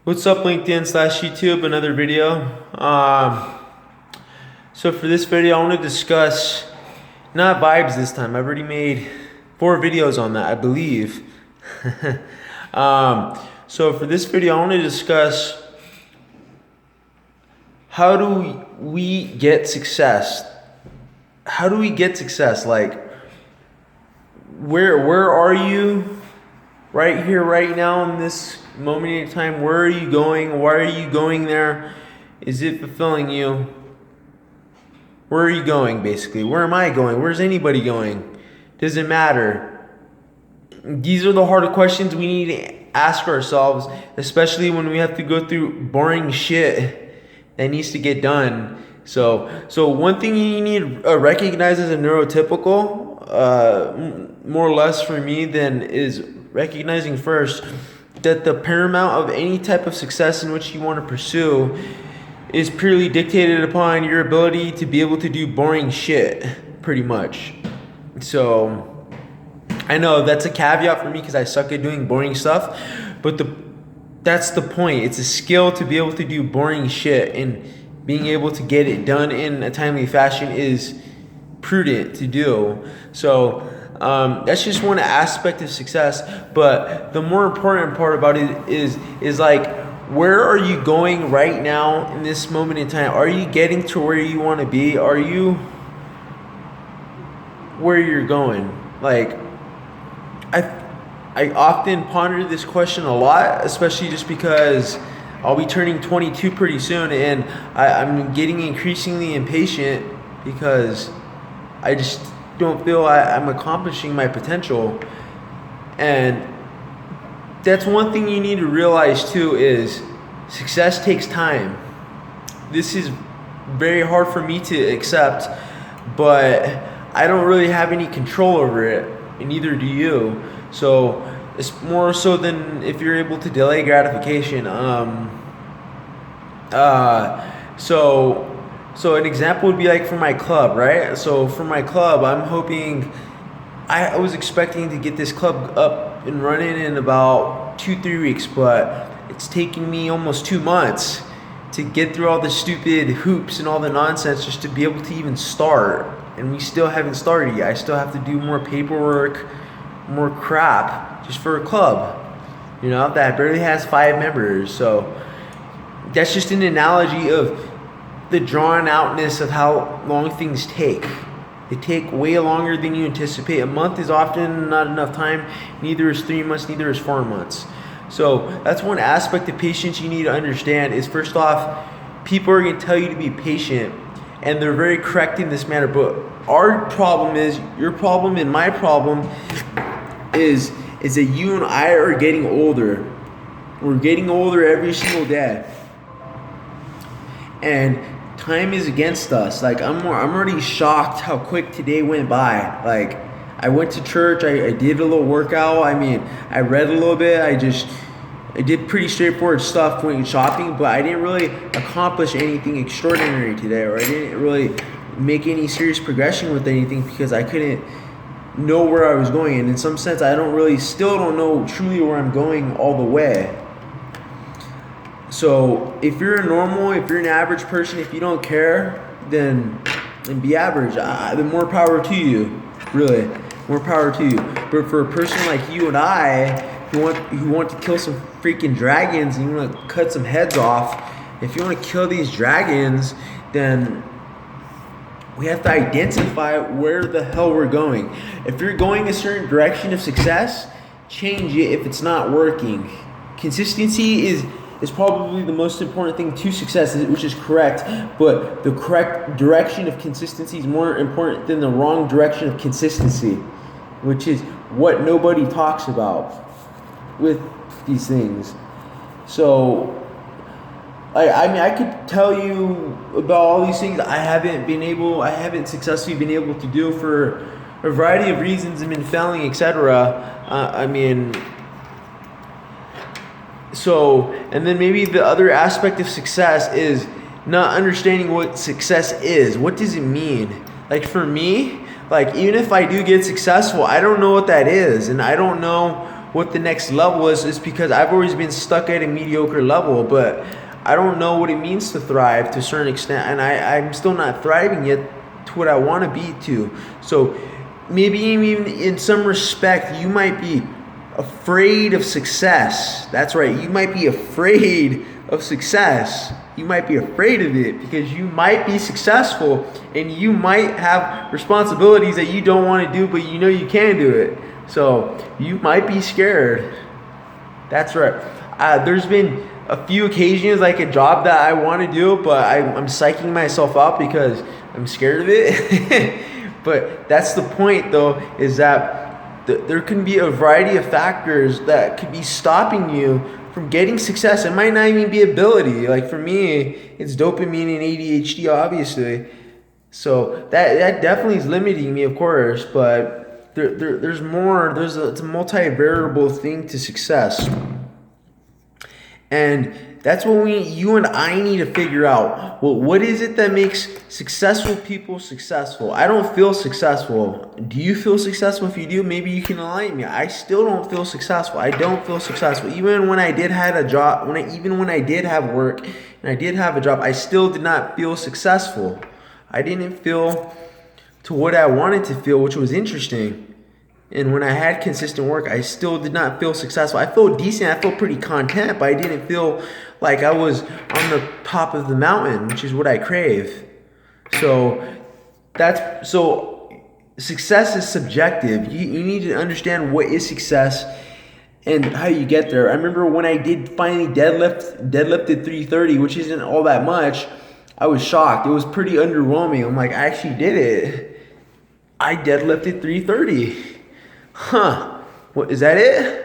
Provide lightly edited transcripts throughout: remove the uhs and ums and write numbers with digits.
What's up, LinkedIn/YouTube? Another video. So for this video, I want to discuss not vibes this time. I've already made 4 videos on that, I believe. So for this video, I want to discuss how do we get success? How do we get success? Like, where are you right here, right now, in this moment in time? Where are you going? Why are you going there? Is it fulfilling you? Where are you going, basically? Where am I going? Where's anybody going? Does it matter? These are the harder questions we need to ask ourselves, especially when we have to go through boring shit that needs to get done. So one thing you need to recognize as a neurotypical, more or less for me, then is recognizing first that the paramount of any type of success in which you want to pursue is purely dictated upon your ability to be able to do boring shit, pretty much. So I know that's a caveat for me because I suck at doing boring stuff, but that's the point. It's a skill to be able to do boring shit, and being able to get it done in a timely fashion is prudent to do. So that's just one aspect of success. But the more important part about it is like, where are you going right now in this moment in time? Are you getting to where you want to be? Are you where you're going? Like, I often ponder this question a lot, especially just because I'll be turning 22 pretty soon, and I'm getting increasingly impatient because I just don't feel I'm accomplishing my potential. And that's one thing you need to realize too, is success takes time. This is very hard for me to accept, but I don't really have any control over it, and neither do you. So it's more so than if you're able to delay gratification. So an example would be like for my club, right? So for my club, I'm hoping, I was expecting to get this club up and running in about 2-3 weeks, but it's taking me almost 2 months to get through all the stupid hoops and all the nonsense just to be able to even start. And we still haven't started yet. I still have to do more paperwork, more crap just for a club, that barely has 5 members. So that's just an analogy of the drawn outness of how long things take. They take way longer than you anticipate. A month is often not enough time. Neither is 3 months, neither is 4 months. So that's one aspect of patience you need to understand, is first off, people are going to tell you to be patient, and they're very correct in this matter. But our problem is, your problem and my problem is that you and I are getting older. We're getting older every single day, and time is against us. Like, I'm already shocked how quick today went by. Like, I went to church, I did a little workout. I mean, I read a little bit. I did pretty straightforward stuff, went shopping, but I didn't really accomplish anything extraordinary today, or I didn't really make any serious progression with anything because I couldn't know where I was going. And in some sense, still don't know truly where I'm going all the way. So if you're an average person, if you don't care, then be average. Then more power to you, really, more power to you. But for a person like you and I, who want to kill some freaking dragons, and you want to cut some heads off, if you want to kill these dragons, then we have to identify where the hell we're going. If you're going a certain direction of success, change it if it's not working. Consistency is probably the most important thing to success, which is correct, but the correct direction of consistency is more important than the wrong direction of consistency, which is what nobody talks about with these things. So I could tell you about all these things I haven't successfully been able to do for a variety of reasons, and been failing, etc. So, and then maybe the other aspect of success is not understanding what success is. What does it mean? Like, for me, like, even if I do get successful, I don't know what that is, and I don't know what the next level is because I've always been stuck at a mediocre level, but I don't know what it means to thrive to a certain extent, and I'm still not thriving yet to what I want to be to. So maybe even in some respect, you might be afraid of success. That's right, you might be afraid of success. You might be afraid of it because you might be successful and you might have responsibilities that you don't want to do, but you know you can do it. So you might be scared. That's right. There's been a few occasions, like a job that I want to do, but I'm psyching myself out because I'm scared of it. But that's the point, though, is that there can be a variety of factors that could be stopping you from getting success. It might not even be ability. Like for me, it's dopamine and ADHD, obviously. So that definitely is limiting me, of course. But there's more. It's a multi-variable thing to success, and that's what you and I need to figure out. Well, what is it that makes successful people successful? I don't feel successful. Do you feel successful? If you do, maybe you can enlighten me. I still don't feel successful. I don't feel successful. Even when I did have a job, even when I did have work and I did have a job, I still did not feel successful. I didn't feel to what I wanted to feel, which was interesting. And when I had consistent work, I still did not feel successful. I felt decent. I felt pretty content, but I didn't feel like I was on the top of the mountain, which is what I crave. So success is subjective. You need to understand what is success and how you get there. I remember when I did finally deadlifted 330, which isn't all that much, I was shocked. It was pretty underwhelming. I'm like, I actually did it. I deadlifted 330. Huh, what, is that it?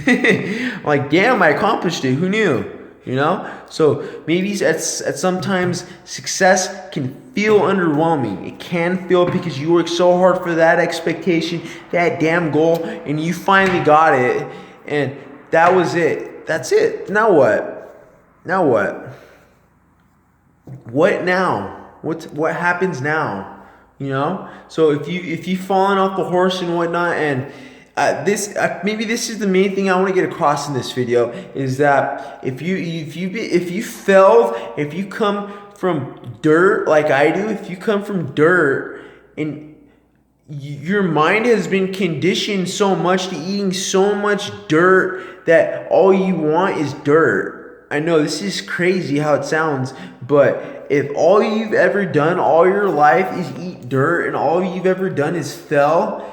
I'm like, damn, I accomplished it. Who knew? You know? So maybe at sometimes success can feel underwhelming. It can feel because you worked so hard for that expectation, that damn goal, and you finally got it. And that was it. That's it. Now what? Now what? What now? What happens now? You know, so if you've fallen off the horse and whatnot, and maybe this is the main thing I want to get across in this video, is that if you failed, if you come from dirt like I do, if you come from dirt and your mind has been conditioned so much to eating so much dirt that all you want is dirt. I know this is crazy how it sounds, but if all you've ever done all your life is eat dirt, and all you've ever done is fail,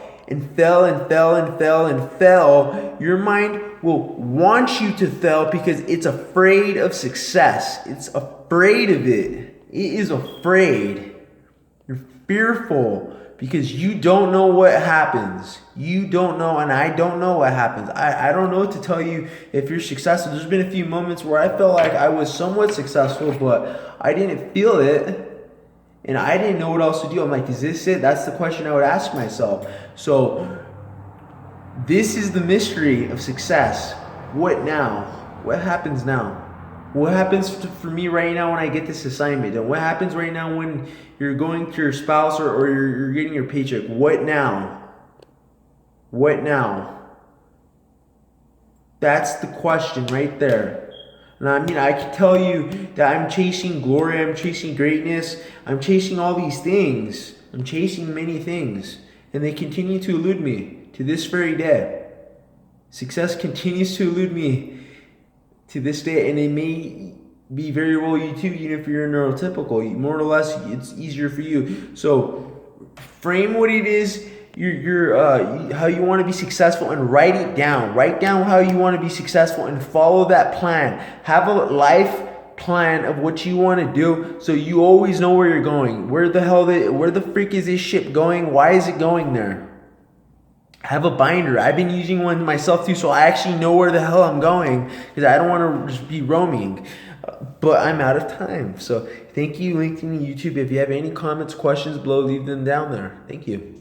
your mind will want you to fail because it's afraid of success. It's afraid of it. It is afraid. You're fearful because you don't know what happens. You don't know, and I don't know what happens. I don't know what to tell you if you're successful. There's been a few moments where I felt like I was somewhat successful, but I didn't feel it, and I didn't know what else to do. I'm like, is this it? That's the question I would ask myself. So this is the mystery of success. What now? What happens now? What happens for me right now when I get this assignment? And what happens right now when you're going to your spouse or you're getting your paycheck? What now? What now? That's the question right there. And I mean, I can tell you that I'm chasing glory, I'm chasing greatness, I'm chasing all these things. I'm chasing many things. And they continue to elude me to this very day. Success continues to elude me to this day, and it may be very well you too, even if you're neurotypical. More or less, it's easier for you. So frame what it is how you want to be successful and write it down. Write down how you want to be successful and follow that plan. Have a life plan of what you want to do so you always know where you're going. Where the freak is this ship going? Why is it going there? Have a binder. I've been using one myself too, so I actually know where the hell I'm going because I don't want to just be roaming. But I'm out of time. So thank you, LinkedIn and YouTube. If you have any comments, questions below, leave them down there. Thank you.